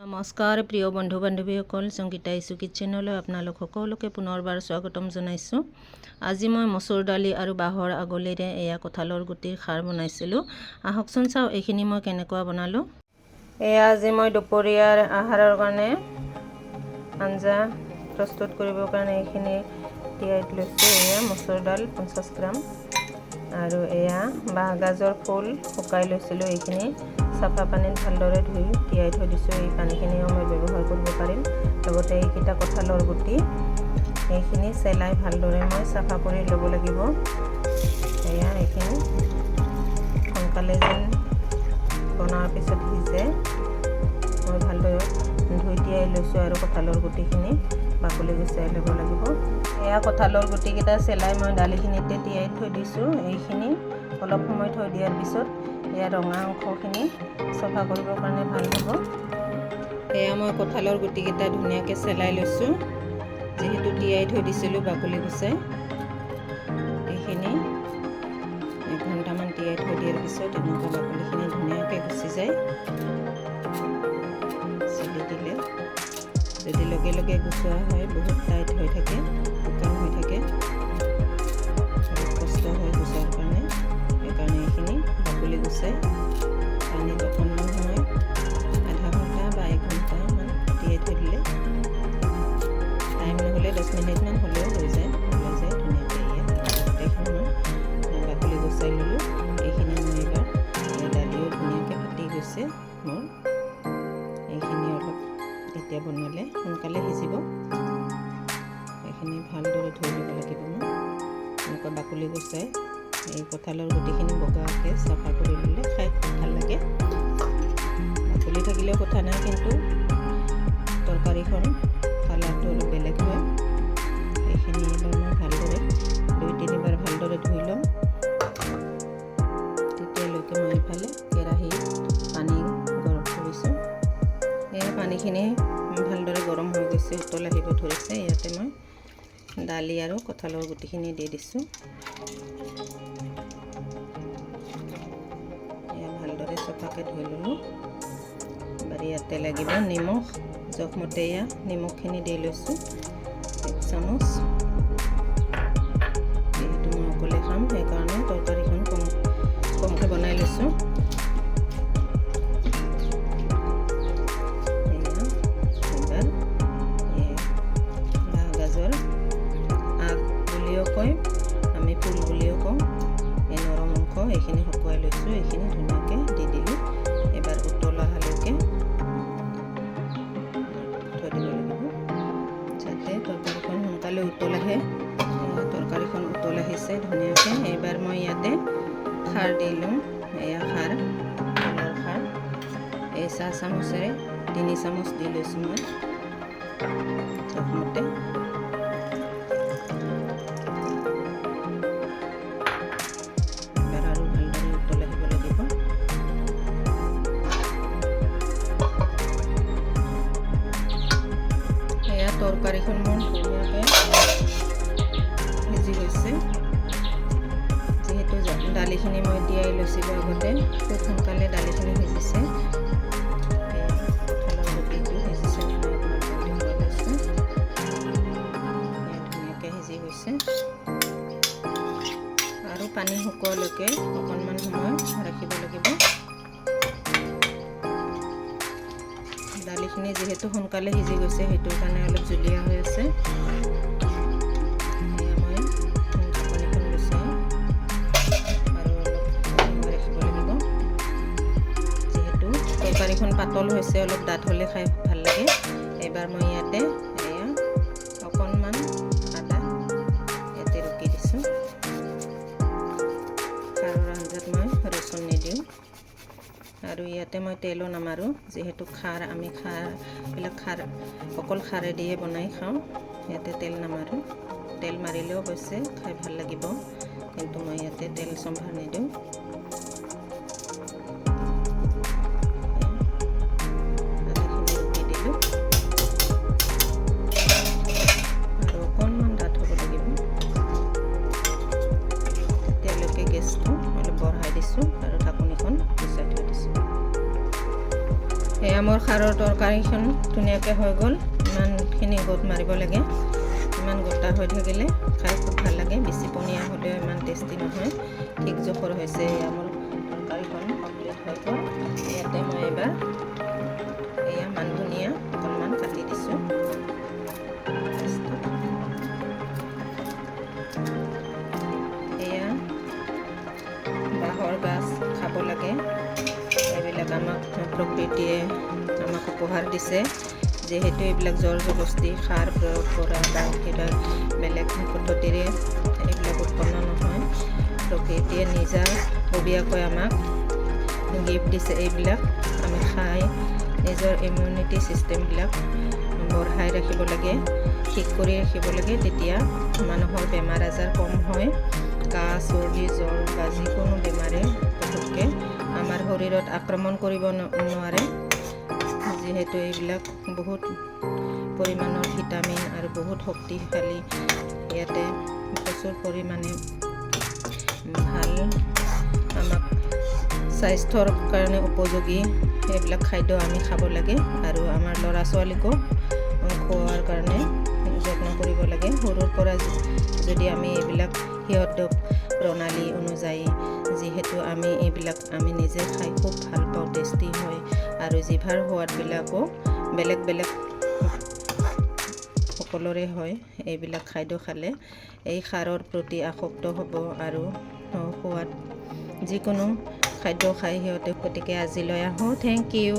নমস্কাৰ প্ৰিয় বন্ধু বান্ধৱীসকল, সংগীতা ইছু কিটচেনলৈ আপোনালোক সকলোকে পুনৰবাৰ স্বাগতম জনাইছোঁ। আজি মই মচুৰ দালি আৰু বাঁহৰ আগলিৰে এয়া কঁঠালৰ গুটিৰ খাৰ বনাইছিলোঁ। আহকচোন চাওঁ এইখিনি মই কেনেকুৱা বনালোঁ। এয়া আজি মই দুপৰীয়াৰ আহাৰৰ কাৰণে আঞ্জা প্ৰস্তুত কৰিবৰ কাৰণে এইখিনি তিয়াই লৈছোঁ। এয়া মচুৰ দাল 50 গ্ৰাম আৰু এয়া বাঁহ গাজৰ ফুল শুকাই লৈছিলোঁ। এইখিনি চাফা পানীত ভালদৰে ধুই তিয়াই থৈ দিছোঁ। এই পানীখিনিও মই ব্যৱহাৰ কৰিব পাৰিম। লগতে এইকেইটা কঁঠালৰ গুটি এইখিনি চেলাই ভালদৰে মই চাফা কৰি ল'ব লাগিব। এয়া এইখিনি সোনকালে যেন বনোৱাৰ পিছত সিজে মই ভালদৰে ধুই তিয়াই লৈছোঁ আৰু কঁঠালৰ গুটিখিনি বাকলি গুচাই ল'ব লাগিব। এয়া কঁঠালৰ গুটিকেইটা চেলাই মই দালিখিনিতে তিয়াই থৈ দিছোঁ। এইখিনি অলপ সময় থৈ দিয়াৰ পিছত এয়া ৰঙা অংশখিনি চফা কৰিবৰ কাৰণে ভাল হ'ব। এয়া মই কঁঠালৰ গুটিকেইটা ধুনীয়াকৈ চেলাই লৈছোঁ। যিহেতু তিয়াই থৈ দিছিলোঁ বাকলি গুচাই, এইখিনি 1 ঘণ্টামান তিয়াই থৈ দিয়াৰ পিছত এনেকুৱা বাকলিখিনি ধুনীয়াকৈ গুচি যায়। চেলি দিলে যদি লগে লগে গুচোৱা হয় বহুত টাইট হৈ থাকে, শুকান হৈ থাকে, কষ্ট হয় গুচোৱাৰ কাৰণে। সেইকাৰণে এইখিনি বাকলি গুচাই পানীত অকণমান সময় আধা ঘণ্টা বা 1 ঘণ্টামান তিয়াই থৈ দিলে, টাইম নহ'লে 10 মিনিটমান হ'লেও হৈ যায়, ওলাই যায় ধুনীয়াকৈ। গোটেইখিনি মই বাকলি গুচাই ল'লোঁ। এইখিনি মই এইবাৰ দালিও ধুনীয়াকৈ ফাটি গৈছে মোৰ। এইখিনি অলপ এতিয়া বনালে সোনকালে সিজিব। এইখিনি ভালদৰে ধুই ল'ব লাগিব মই। এনেকুৱা বাকলি গুচাই এই কঁঠালৰ গুটিখিনি বগাকৈ চাফা কৰি ল'লে খাই খুব ভাল লাগে। বাকলি থাকিলেও কথা নাই, কিন্তু তৰকাৰীখন কালাৰটো অলপ বেলেগ হয়। এইখিনি এবাৰ মই ভালদৰে 2-3 বাৰ ভালদৰে ধুই ল'ম। তেতিয়ালৈকে মই এইফালে কেৰাহীত পানী গৰম কৰিছোঁ। এয়া পানীখিনি ভালদৰে গৰম হৈ গৈছে, উতল আহিব ধৰিছে। ইয়াতে মই দালি আৰু কঁঠালৰ গুটিখিনি দি দিছোঁ। এয়া ভালদৰে চফাকৈ ধুই ল'লোঁ। এবাৰ ইয়াতে লাগিব নিমখ, জোখমতে এয়া নিমখখিনি দি লৈছোঁ 1 চামুচ। যিহেতু মই অকলে খাম সেইকাৰণে তৰকাৰীখন কমকৈ বনাই লৈছোঁ। আমি ফুল বুলিও কওঁ, এই নৰম অংশ এইখিনি শুকুৱাই লৈছোঁ। এইখিনি ধুনীয়াকৈ দি দিলোঁ। এবাৰ উতল অহালৈকে থৈ দিব লাগিব, যাতে তৰকাৰীখন সোনকালে উতল আহে। তৰকাৰীখন উতল আহিছে ধুনীয়াকৈ। এইবাৰ মই ইয়াতে খাৰ দি লওঁ। এয়া খাৰ, কলৰ খাৰ, এই চাহ চামুচেৰে 3 চামুচ দি লৈছোঁ মই জোখমতে। তৰকাৰীখন মোৰ ধুনীয়াকৈ সিজি গৈছে। যিহেতু দালিখিনি মই তিয়াই লৈছিলোঁ আগতে, খুব সোনকালে দালিখিনি সিজিছে। কঁঠালৰ গুটিটো সিজিছে ধুনীয়াকৈ সিজি গৈছে। আৰু পানী শুকোৱালৈকে অকণমান সময় ৰাখিব লাগিব। দালিখিনি যিহেতু সোনকালে সিজি গৈছে সেইটোৰ কাৰণে অলপ জুলীয়া হৈ আছে। এয়া মই ঢাকনিখন গুচাই আৰু অলপ সময় ৰাখিব লাগিব। যিহেতু তৰকাৰীখন পাতল হৈছে, অলপ ডাঠ হ'লে খাই ভাল লাগে। এইবাৰ মই ইয়াতে এয়া অকণমান আদা ইয়াতে ৰুকি দিছোঁ। খাৰৰ আঞ্জাত মই ৰচুন নিদিওঁ আৰু ইয়াতে মই তেলো নামাৰোঁ। যিহেতু আমি খাৰ অকল খাৰে দিয়ে বনাই খাওঁ, ইয়াতে তেল নামাৰোঁ। তেল মাৰিলেও অৱশ্যে খাই ভাল লাগিব, কিন্তু মই ইয়াতে তেল সম্ভাৰ নিদিওঁ। আদাখিনি ৰুকি দিলোঁ আৰু অকণমান ডাঠ হ'ব লাগিব। তেতিয়ালৈকে গেছটো অলপ বঢ়াই দিছোঁ আৰু ঢাকনিখন গুচাই থৈ দিছোঁ। এয়া মোৰ খাৰৰ তৰকাৰী তৰকাৰীখন ধুনীয়াকৈ হৈ গ'ল। ইমানখিনি গোট মাৰিব লাগে, ইমান গোটা হৈ থাকিলে খাই খুব ভাল লাগে। বেছি পনীয়া হ'লেও ইমান টেষ্টি নহয়। ঠিক জোখৰ হৈছে মোৰ তৰকাৰীখন কমপ্লিট হৈ গ'ল। ইয়াতে মই এবাৰ এয়া মান ধনিয়া অকণমান কাটি দিছোঁ। এয়া বাঁহৰ গাজ খাব লাগে, এইবিলাক আমাক প্ৰকৃতিয়ে আমাক উপহাৰ দিছে। যিহেতু এইবিলাক জোৰ জবস্তি সাৰ প্ৰয়োগ কৰা বা কিবা বেলেগ পদ্ধতিৰে এইবিলাক উৎপন্ন নহয়, প্ৰকৃতিয়ে নিজাববীয়াকৈ আমাক গিফ্ট দিছে। এইবিলাক আমি খাই নিজৰ ইমিউনিটি ছিষ্টেমবিলাক বঢ়াই ৰাখিব লাগে, ঠিক কৰি ৰাখিব লাগে। তেতিয়া মানুহৰ বেমাৰ আজাৰ কম হয়। কাহ, চৰ্দি, জ্বৰ বা যিকোনো বেমাৰে পটককৈ আমাৰ শৰীৰত আক্ৰমণ কৰিব নোৱাৰে। যিহেতু এইবিলাক বহুত পৰিমাণৰ ভিটামিন আৰু বহুত শক্তিশালী, ইয়াতে প্ৰচুৰ পৰিমাণে ভাল আমাক স্বাস্থ্যৰ কাৰণে উপযোগী এইবিলাক খাদ্য আমি খাব লাগে। আৰু আমাৰ ল'ৰা ছোৱালীকো খোৱাৰ কাৰণে যত্ন কৰিব লাগে। সৰুৰ পৰা যদি আমি এইবিলাক সিহঁতক প্ৰণালী অনুযায়ী, যিহেতু আমি এইবিলাক আমি নিজে খাই খুব ভাল পাওঁ, টেষ্টি হয়। আৰু জিভাৰ সোৱাদবিলাকো বেলেগ বেলেগ সকলোৰে হয়। এইবিলাক খাদ্য খালে এই সাৰৰ প্ৰতি আসক্ত হ'ব আৰু সোৱাদ যিকোনো খাদ্য খাই সিহঁতে। গতিকে আজিলৈ আহোঁ। Thank U.